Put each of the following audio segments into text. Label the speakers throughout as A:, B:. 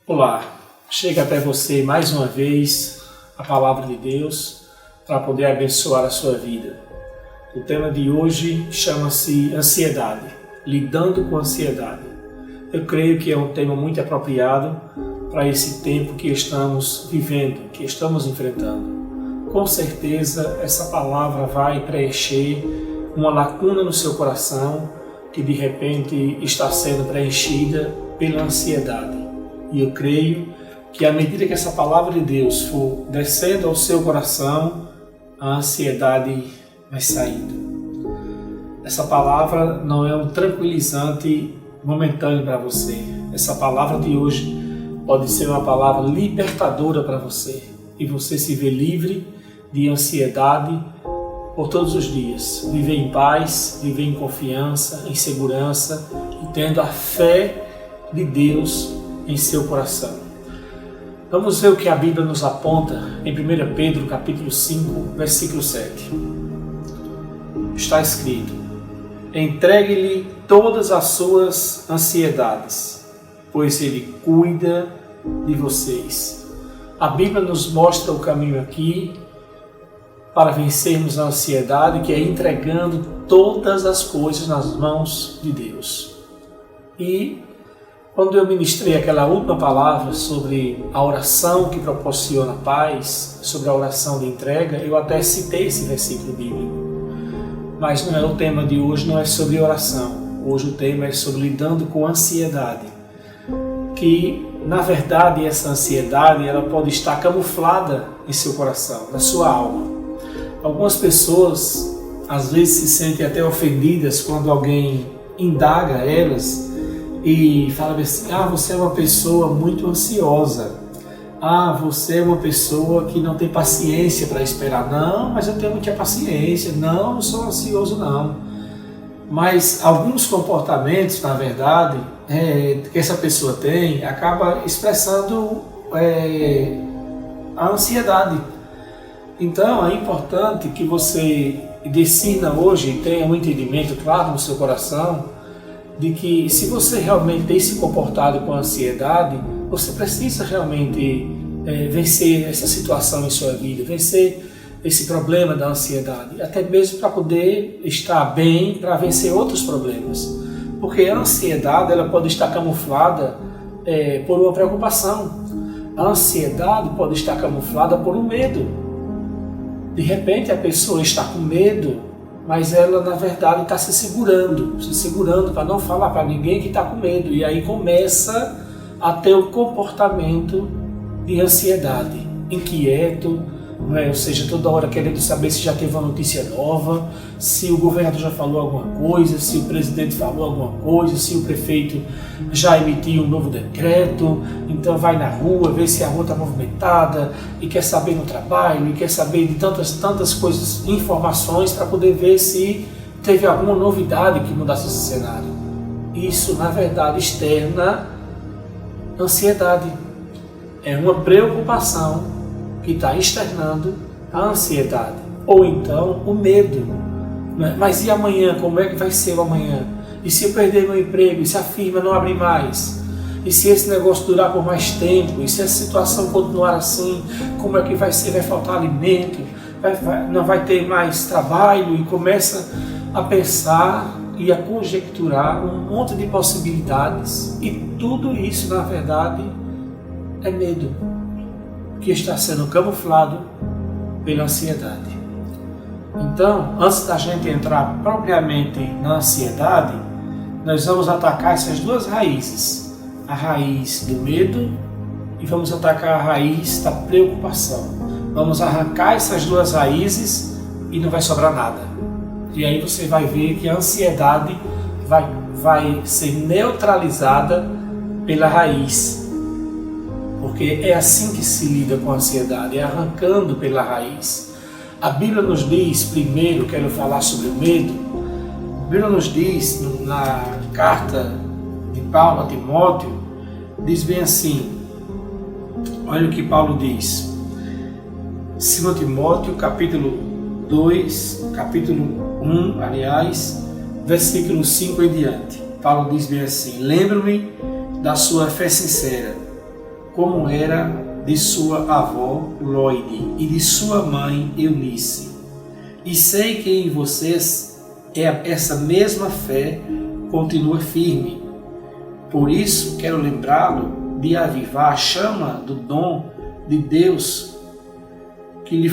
A: Olá, chega até você mais uma vez a palavra de Deus para poder abençoar a sua vida. O tema de hoje chama-se ansiedade, lidando com ansiedade. Eu creio que é um tema muito apropriado para esse tempo que estamos vivendo, que estamos enfrentando. Com certeza essa palavra vai preencher uma lacuna no seu coração que de repente está sendo preenchida pela ansiedade. E eu creio que à medida que essa palavra de Deus for descendo ao seu coração, a ansiedade vai saindo. Essa palavra não é um tranquilizante momentâneo para você. Essa palavra de hoje pode ser uma palavra libertadora para você. E você se vê livre de ansiedade por todos os dias. Viver em paz, viver em confiança, em segurança e tendo a fé de Deus em seu coração. Vamos ver o que a Bíblia nos aponta em 1 Pedro capítulo 5, versículo 7. Está escrito: entregue-lhe todas as suas ansiedades, pois ele cuida de vocês. A Bíblia nos mostra o caminho aqui para vencermos a ansiedade, que é entregando todas as coisas nas mãos de Deus. E quando eu ministrei aquela última palavra sobre a oração que proporciona paz, sobre a oração de entrega, eu até citei esse versículo bíblico. Mas não é o tema de hoje, não é sobre oração. Hoje o tema é sobre lidando com ansiedade. Que, na verdade, essa ansiedade ela pode estar camuflada em seu coração, na sua alma. Algumas pessoas, às vezes, se sentem até ofendidas quando alguém indaga elas e fala assim: você é uma pessoa muito ansiosa. Você é uma pessoa que não tem paciência para esperar. Não, mas eu tenho muita paciência. Não sou ansioso não. Mas alguns comportamentos, na verdade, que essa pessoa tem, acaba expressando a ansiedade. Então é importante que você decida hoje e tenha um entendimento claro no seu coração de que se você realmente tem se comportado com ansiedade, você precisa realmente vencer essa situação em sua vida, vencer esse problema da ansiedade, até mesmo para poder estar bem, para vencer outros problemas. Porque a ansiedade ela pode estar camuflada por uma preocupação. A ansiedade pode estar camuflada por um medo. De repente a pessoa está com medo, mas ela na verdade está se segurando para não falar para ninguém que está com medo. E aí começa a ter um comportamento de ansiedade, inquieto, ou seja, toda hora querendo saber se já teve uma notícia nova, se o governador já falou alguma coisa, se o presidente falou alguma coisa, se o prefeito já emitiu um novo decreto. Então vai na rua, vê se a rua está movimentada e quer saber no trabalho, e quer saber de tantas coisas, informações para poder ver se teve alguma novidade que mudasse esse cenário. Isso, na verdade, externa ansiedade. É uma preocupação que está externando a ansiedade, ou então o medo. Mas e amanhã? Como é que vai ser o amanhã? E se eu perder meu emprego? E se a firma não abrir mais? E se esse negócio durar por mais tempo? E se a situação continuar assim? Como é que vai ser? Vai faltar alimento? Não vai ter mais trabalho? E começa a pensar e a conjecturar um monte de possibilidades. E tudo isso, na verdade, é medo que está sendo camuflado pela ansiedade. Então, antes da gente entrar propriamente na ansiedade, nós vamos atacar essas duas raízes. A raiz do medo e vamos atacar a raiz da preocupação. Vamos arrancar essas duas raízes e não vai sobrar nada. E aí você vai ver que a ansiedade vai ser neutralizada pela raiz. Porque é assim que se lida com a ansiedade, é arrancando pela raiz. A Bíblia nos diz, primeiro quero falar sobre o medo. A Bíblia nos diz, na carta de Paulo a Timóteo, diz bem assim, olha o que Paulo diz. 2 Timóteo, capítulo 2, capítulo 1, versículo 5 em diante. Paulo diz bem assim: lembro-me da sua fé sincera, como era de sua avó Loide e de sua mãe Eunice. E sei que em vocês essa mesma fé continua firme. Por isso quero lembrá-lo de avivar a chama do dom de Deus que lhe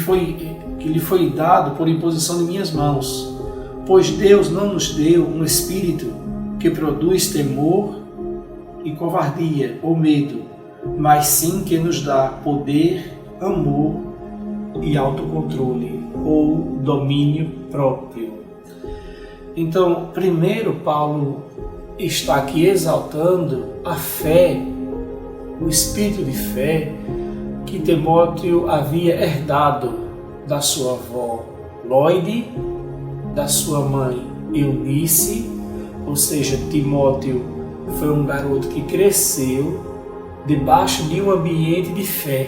A: foi dado por imposição de minhas mãos. Pois Deus não nos deu um espírito que produz temor e covardia ou medo, mas sim que nos dá poder, amor e autocontrole ou domínio próprio. Então, primeiro Paulo está aqui exaltando a fé, o espírito de fé que Timóteo havia herdado da sua avó Loide, da sua mãe Eunice, ou seja, Timóteo foi um garoto que cresceu debaixo de um ambiente de fé.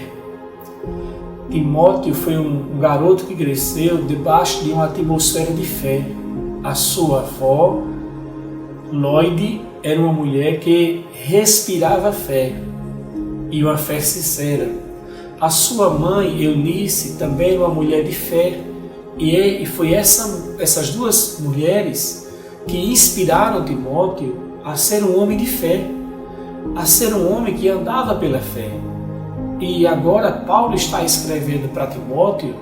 A: Timóteo foi um garoto que cresceu debaixo de uma atmosfera de fé. A sua avó Loide era uma mulher que respirava fé e uma fé sincera. A sua mãe Eunice também era uma mulher de fé e foi essas duas mulheres que inspiraram Timóteo a ser um homem de fé, a ser um homem que andava pela fé. E agora Paulo está escrevendo para Timóteo,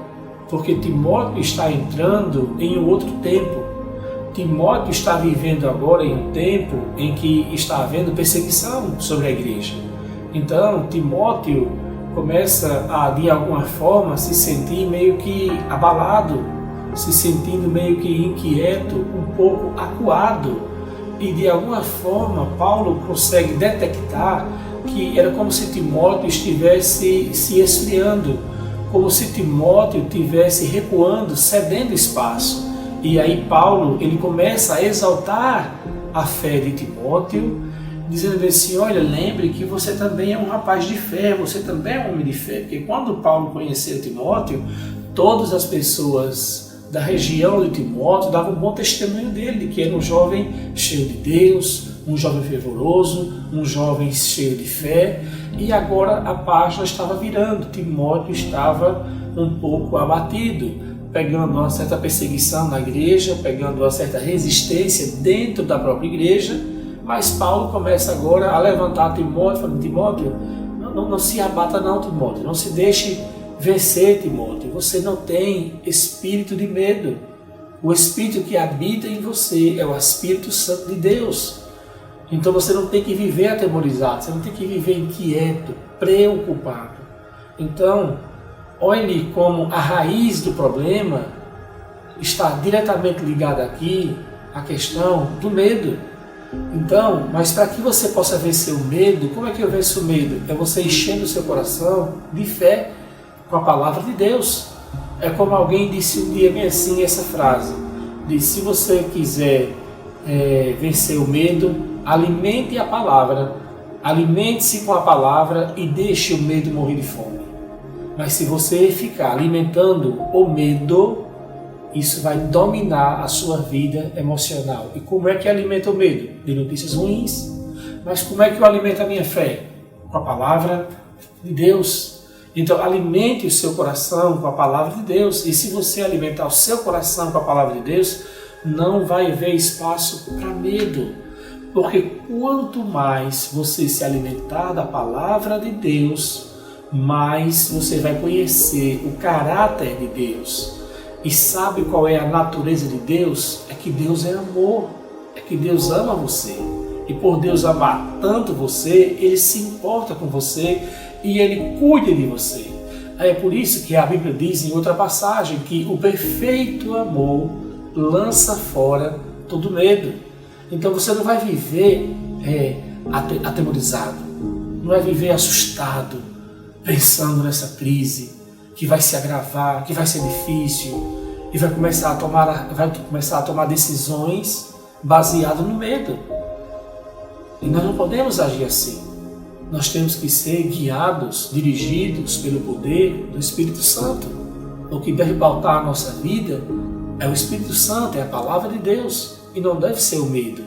A: porque Timóteo está entrando em um outro tempo. Timóteo está vivendo agora em um tempo em que está havendo perseguição sobre a igreja. Então Timóteo começa a, de alguma forma, se sentir meio que abalado, se sentindo meio que inquieto, um pouco acuado. E de alguma forma Paulo consegue detectar que era como se Timóteo estivesse se esfriando, como se Timóteo estivesse recuando, cedendo espaço. E aí Paulo ele começa a exaltar a fé de Timóteo, dizendo assim: olha, lembre que você também é um rapaz de fé, você também é um homem de fé. Porque quando Paulo conheceu Timóteo, todas as pessoas da região de Timóteo davam um bom testemunho dele, que era um jovem cheio de Deus, um jovem fervoroso, um jovem cheio de fé. E agora a página estava virando, Timóteo estava um pouco abatido, pegando uma certa perseguição na igreja, pegando uma certa resistência dentro da própria igreja. Mas Paulo começa agora a levantar Timóteo, falando: Timóteo, não se abata não, Timóteo, não se deixe vencer, Timóteo. Você não tem espírito de medo. O espírito que habita em você é o Espírito Santo de Deus. Então você não tem que viver atemorizado, você não tem que viver inquieto, preocupado. Então, olhe como a raiz do problema está diretamente ligada aqui à questão do medo. Então, mas para que você possa vencer o medo, como é que eu venço o medo? É você enchendo o seu coração de fé com a palavra de Deus. É como alguém disse um dia bem assim, essa frase, disse: se você quiser vencer o medo, alimente a palavra, alimente-se com a palavra e deixe o medo morrer de fome. Mas se você ficar alimentando o medo, isso vai dominar a sua vida emocional. E como é que alimenta o medo? De notícias ruins. Mas como é que eu alimento a minha fé? Com a palavra de Deus. Então alimente o seu coração com a palavra de Deus. E se você alimentar o seu coração com a palavra de Deus, não vai haver espaço para medo. Porque quanto mais você se alimentar da palavra de Deus, mais você vai conhecer o caráter de Deus. E sabe qual é a natureza de Deus? É que Deus é amor, é que Deus ama você. E por Deus amar tanto você, Ele se importa com você e Ele cuida de você. É por isso que a Bíblia diz em outra passagem que o perfeito amor lança fora todo medo. Então você não vai viver atemorizado, não vai viver assustado, pensando nessa crise que vai se agravar, que vai ser difícil, e vai começar a tomar decisões baseadas no medo. E nós não podemos agir assim. Nós temos que ser guiados, dirigidos pelo poder do Espírito Santo. O que deve pautar a nossa vida é o Espírito Santo, é a palavra de Deus, e não deve ser o medo.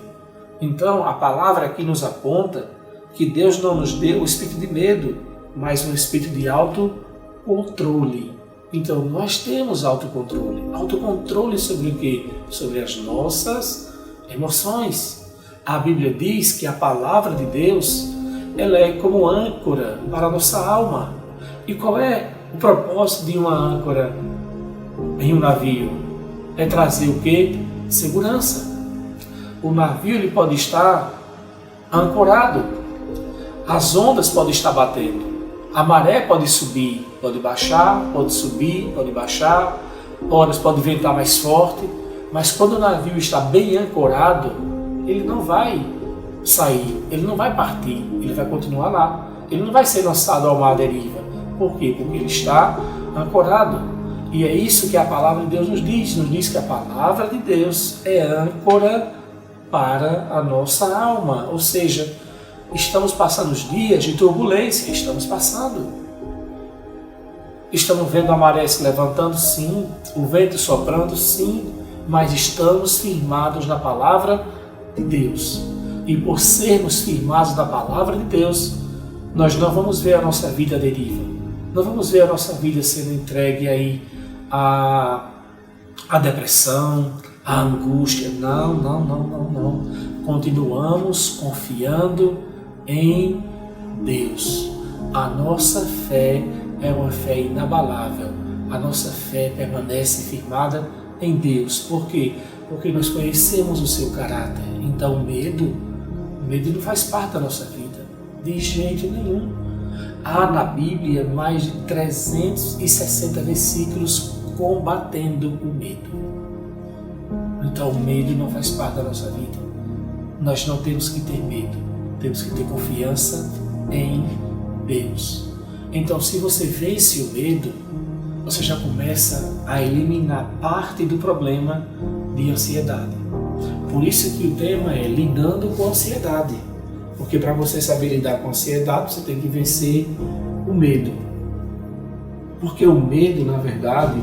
A: Então a palavra aqui nos aponta que Deus não nos deu o espírito de medo, mas um espírito de autocontrole. Então nós temos autocontrole. Autocontrole sobre o quê? Sobre as nossas emoções. A Bíblia diz que a palavra de Deus, ela é como âncora para a nossa alma. E qual é o propósito de uma âncora em um navio? É trazer o quê? Segurança. O navio ele pode estar ancorado. As ondas podem estar batendo. A maré pode subir, pode baixar, pode subir, pode baixar. Horas pode ventar mais forte. Mas quando o navio está bem ancorado, ele não vai sair, ele não vai partir, ele vai continuar lá. Ele não vai ser lançado ao mar à deriva. Por quê? Porque ele está ancorado. E é isso que a palavra de Deus nos diz que a palavra de Deus é âncora para a nossa alma. Ou seja, estamos passando os dias de turbulência, estamos passando. Estamos vendo a maré se levantando, sim, o vento soprando, sim, mas estamos firmados na palavra de Deus. E por sermos firmados na palavra de Deus, nós não vamos ver a nossa vida à deriva. Não vamos ver a nossa vida sendo entregue aí à depressão, à angústia. Não. Continuamos confiando em Deus. A nossa fé é uma fé inabalável. A nossa fé permanece firmada em Deus. Por quê? Porque nós conhecemos o seu caráter. Então o medo não faz parte da nossa vida, de jeito nenhum. Há na Bíblia mais de 360 versículos combatendo o medo. Então o medo não faz parte da nossa vida. Nós não temos que ter medo, temos que ter confiança em Deus. Então se você vence o medo, você já começa a eliminar parte do problema de ansiedade. Por isso que o tema é lidando com a ansiedade. Porque para você saber lidar com a ansiedade, você tem que vencer o medo. Porque o medo, na verdade,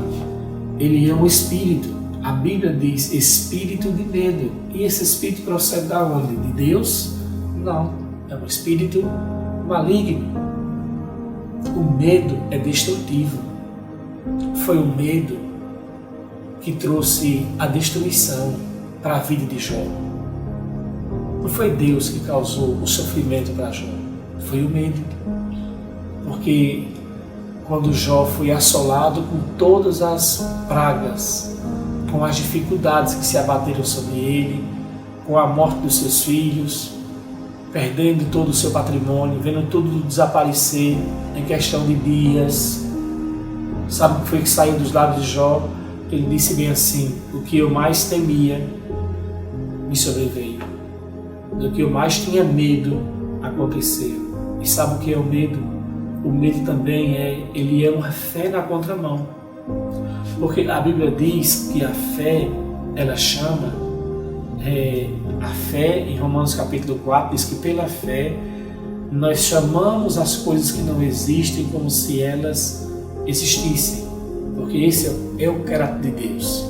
A: ele é um espírito. A Bíblia diz espírito de medo. E esse espírito procede de onde? De Deus? Não. É um espírito maligno. O medo é destrutivo. Foi o medo que trouxe a destruição para a vida de Jó. Não foi Deus que causou o sofrimento para Jó, foi o medo. Porque quando Jó foi assolado com todas as pragas, com as dificuldades que se abateram sobre ele, com a morte dos seus filhos, perdendo todo o seu patrimônio, vendo tudo desaparecer em questão de dias. Sabe o que foi que saiu dos lábios de Jó? Ele disse bem assim: o que eu mais temia me sobreveio. Do que eu mais tinha medo aconteceu. E sabe o que é o medo? O medo também ele é uma fé na contramão. Porque a Bíblia diz que a fé, ela chama, a fé, em Romanos capítulo 4, diz que pela fé nós chamamos as coisas que não existem como se elas existissem. Porque esse é o caráter de Deus.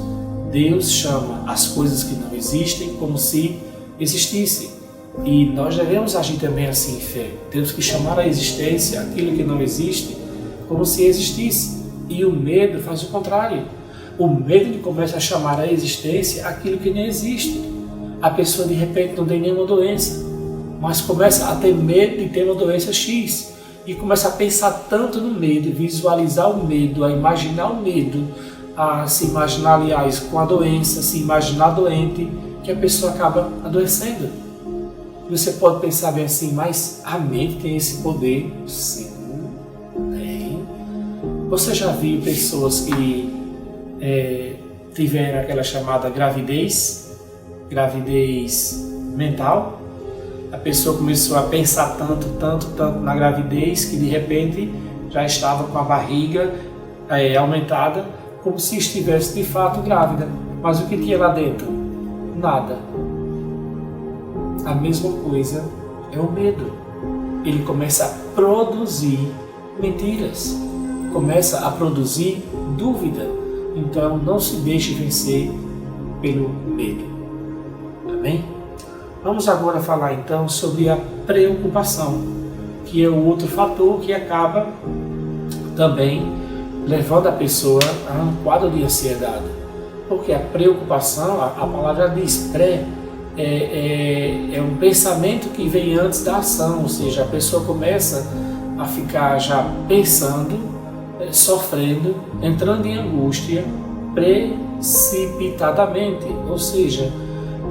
A: Deus chama as coisas que não existem como se existissem. E nós devemos agir também assim em fé. Temos que chamar à existência aquilo que não existe como se existisse. E o medo faz o contrário. O medo começa a chamar à existência aquilo que nem existe. A pessoa de repente não tem nenhuma doença, mas começa a ter medo de ter uma doença X. E começa a pensar tanto no medo, visualizar o medo, a imaginar o medo, a se imaginar, aliás, com a doença, se imaginar doente, que a pessoa acaba adoecendo. Você pode pensar bem assim, mas a mente tem esse poder? Sim, tem. Você já viu pessoas que tiveram aquela chamada gravidez mental? A pessoa começou a pensar tanto na gravidez que de repente já estava com a barriga aumentada, como se estivesse de fato grávida. Mas o que tinha lá dentro? Nada. A mesma coisa é o medo. Ele começa a produzir mentiras, começa a produzir dúvida. Então não se deixe vencer pelo medo. Amém? Vamos agora falar então sobre a preocupação, que é o outro fator que acaba também levando a pessoa a um quadro de ansiedade. Porque a preocupação, a palavra diz pré, é um pensamento que vem antes da ação, ou seja, a pessoa começa a ficar já pensando, sofrendo, entrando em angústia precipitadamente, ou seja,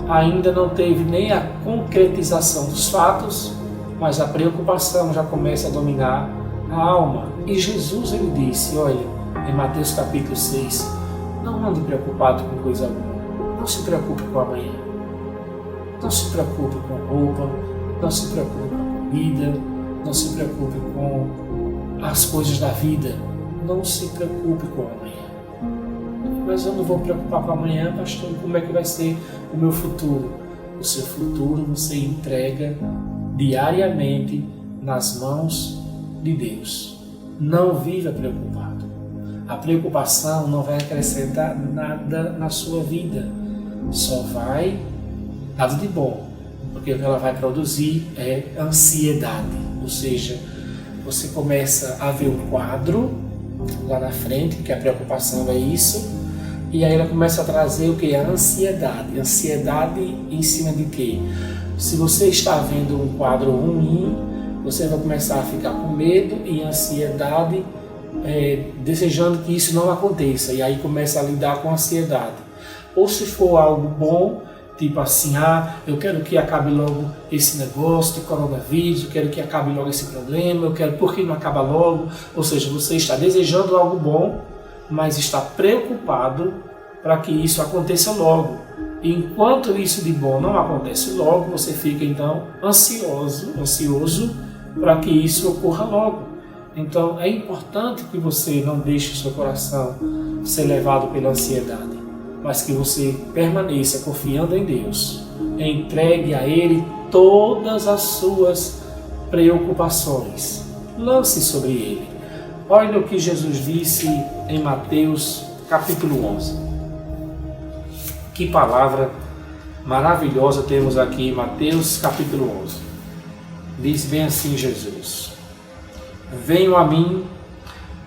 A: ainda não teve nem a concretização dos fatos, mas a preocupação já começa a dominar a alma. E Jesus, ele disse, olha, em Mateus capítulo 6, não ande preocupado com coisa alguma, não se preocupe com amanhã, não se preocupe com roupa, não se preocupe com comida, não se preocupe com as coisas da vida, não se preocupe com amanhã. Mas eu não vou me preocupar com amanhã, pastor, como é que vai ser o meu futuro? O seu futuro você entrega diariamente nas mãos de Deus. Não viva preocupado. A preocupação não vai acrescentar nada na sua vida, só vai nada de bom, porque o que ela vai produzir é ansiedade, ou seja, você começa a ver um quadro lá na frente, que a preocupação é isso, e aí ela começa a trazer o que? A ansiedade. Ansiedade em cima de quê? Se você está vendo um quadro ruim, você vai começar a ficar com medo e ansiedade, desejando que isso não aconteça, e aí começa a lidar com a ansiedade. Ou se for algo bom, tipo assim, eu quero que acabe logo esse negócio de coronavírus, eu quero que acabe logo esse problema, eu quero, por que não acaba logo? Ou seja, você está desejando algo bom, mas está preocupado para que isso aconteça logo. E enquanto isso de bom não acontece logo, você fica então ansioso para que isso ocorra logo. Então é importante que você não deixe o seu coração ser levado pela ansiedade, mas que você permaneça confiando em Deus. Entregue a Ele todas as suas preocupações. Lance sobre Ele. Olha o que Jesus disse em Mateus capítulo 11. Que palavra maravilhosa temos aqui em Mateus capítulo 11. Diz bem assim Jesus: venham a mim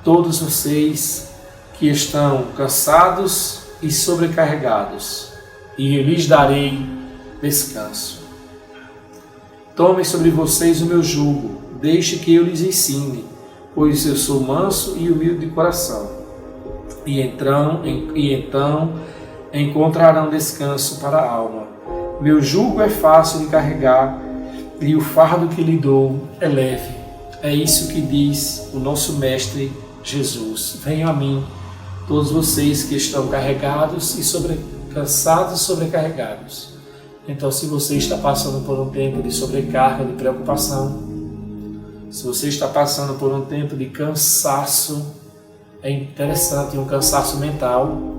A: todos vocês que estão cansados e sobrecarregados, e eu lhes darei descanso. Tomem sobre vocês o meu jugo, deixe que eu lhes ensine, pois eu sou manso e humilde de coração, e então encontrarão descanso para a alma. Meu jugo é fácil de carregar, e o fardo que lhe dou é leve. É isso que diz o nosso Mestre Jesus: venham a mim, todos vocês que estão carregados e cansados e sobrecarregados. Então, se você está passando por um tempo de sobrecarga, de preocupação, se você está passando por um tempo de cansaço, é interessante, um cansaço mental.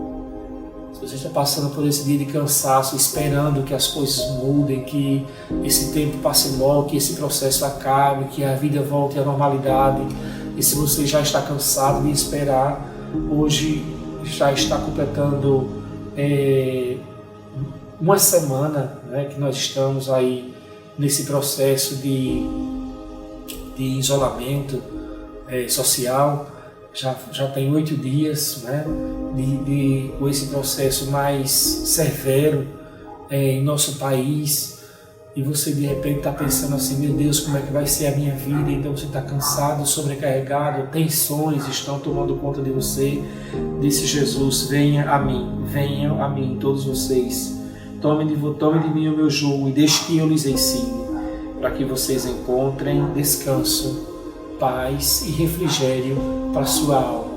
A: Se você está passando por esse dia de cansaço, esperando que as coisas mudem, que esse tempo passe logo, que esse processo acabe, que a vida volte à normalidade, e se você já está cansado de esperar, hoje já está completando uma semana, né, que nós estamos aí nesse processo de isolamento social. Já tem 8 dias, né, com esse processo mais severo em nosso país, e você de repente está pensando assim: meu Deus, como é que vai ser a minha vida? Então você está cansado, sobrecarregado, tensões estão tomando conta de você. Disse Jesus: venham a mim todos vocês, tomem de mim o meu jugo e deixe que eu lhes ensine, para que vocês encontrem descanso, paz e refrigério para a sua alma.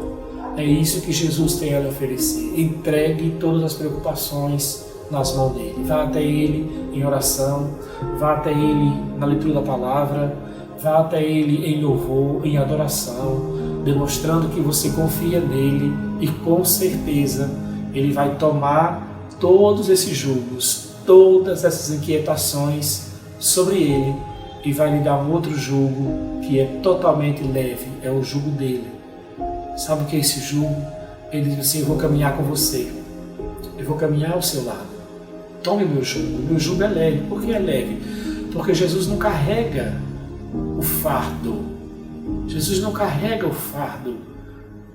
A: É isso que Jesus tem a lhe oferecer. Entregue todas as preocupações nas mãos dele. Vá até ele em oração, vá até ele na leitura da palavra, vá até ele em louvor, em adoração, demonstrando que você confia nele, e com certeza ele vai tomar todos esses julgos, todas essas inquietações sobre ele, e vai lhe dar um outro jugo que é totalmente leve, é o jugo dele. Sabe o que é esse jugo? Ele diz assim: eu vou caminhar com você, eu vou caminhar ao seu lado. Tome meu jugo é leve. Por que é leve? Porque Jesus não carrega o fardo. Jesus não carrega o fardo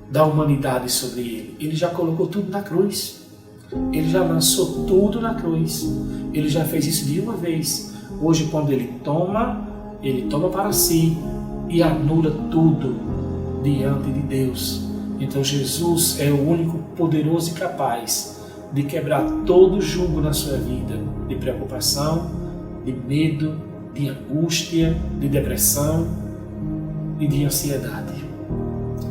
A: da humanidade sobre ele. Ele já colocou tudo na cruz. Ele já lançou tudo na cruz. Ele já fez isso de uma vez. Hoje, quando ele toma para si e anula tudo diante de Deus. Então Jesus é o único poderoso e capaz de quebrar todo jugo na sua vida, de preocupação, de medo, de angústia, de depressão e de ansiedade.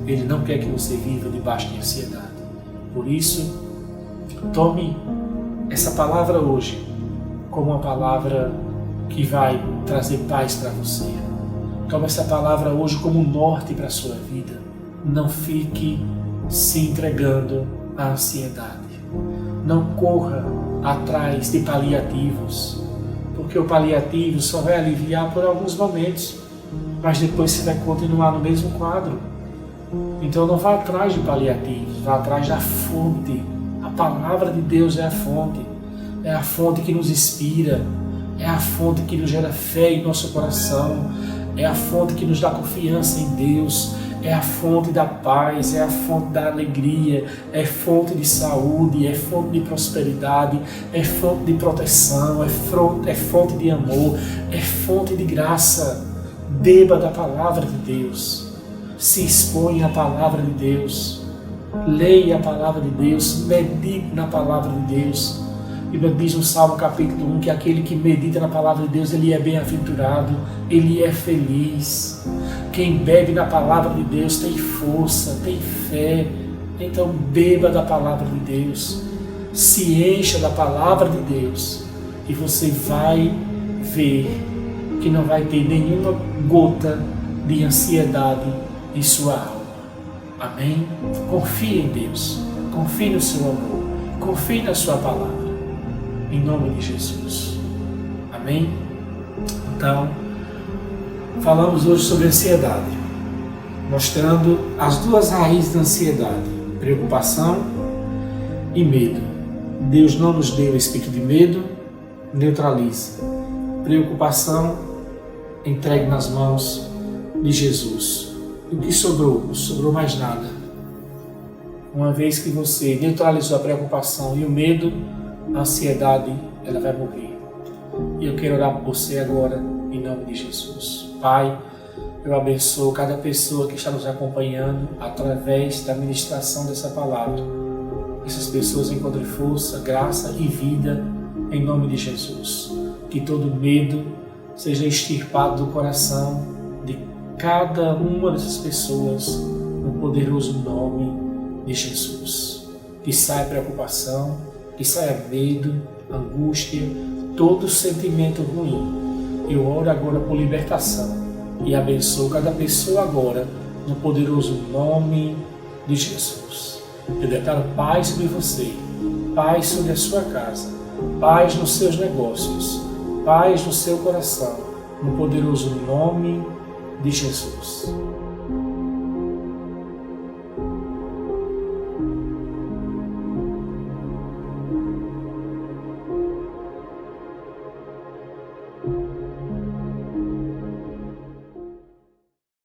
A: Ele não quer que você viva debaixo de ansiedade. Por isso, tome essa palavra hoje como uma palavra que vai trazer paz para você. Tome essa palavra hoje como um norte para a sua vida. Não fique se entregando à ansiedade. Não corra atrás de paliativos, porque o paliativo só vai aliviar por alguns momentos, mas depois você vai continuar no mesmo quadro. Então não vá atrás de paliativos, vá atrás da fonte. A palavra de Deus é a fonte que nos inspira, é a fonte que nos gera fé em nosso coração, é a fonte que nos dá confiança em Deus, é a fonte da paz, é a fonte da alegria, é fonte de saúde, é fonte de prosperidade, é fonte de proteção, é fonte de amor, é fonte de graça. Beba da palavra de Deus, se exponha à palavra de Deus, leia a palavra de Deus, medite na palavra de Deus. A Bíblia diz no Salmo capítulo 1 que aquele que medita na palavra de Deus, ele é bem-aventurado, ele é feliz. Quem bebe na palavra de Deus tem força, tem fé. Então beba da palavra de Deus, se encha da palavra de Deus e você vai ver que não vai ter nenhuma gota de ansiedade em sua alma. Amém? Confie em Deus, confie no seu amor, confie na sua palavra. Em nome de Jesus. Amém? Então, falamos hoje sobre ansiedade, mostrando as duas raízes da ansiedade, preocupação e medo. Deus não nos deu espírito de medo, neutralize. Preocupação, entregue nas mãos de Jesus. E o que sobrou? Não sobrou mais nada. Uma vez que você neutralizou a preocupação e o medo, a ansiedade, ela vai morrer. E eu quero orar por você agora, em nome de Jesus. Pai, eu abençoo cada pessoa que está nos acompanhando através da ministração dessa palavra. Essas pessoas encontrem força, graça e vida, em nome de Jesus. Que todo medo seja extirpado do coração de cada uma dessas pessoas, no poderoso nome de Jesus. Que saia preocupação, que saia medo, angústia, todo sentimento ruim. Eu oro agora por libertação e abençoo cada pessoa agora no poderoso nome de Jesus. Eu declaro paz sobre você, paz sobre a sua casa, paz nos seus negócios, paz no seu coração, no poderoso nome de Jesus.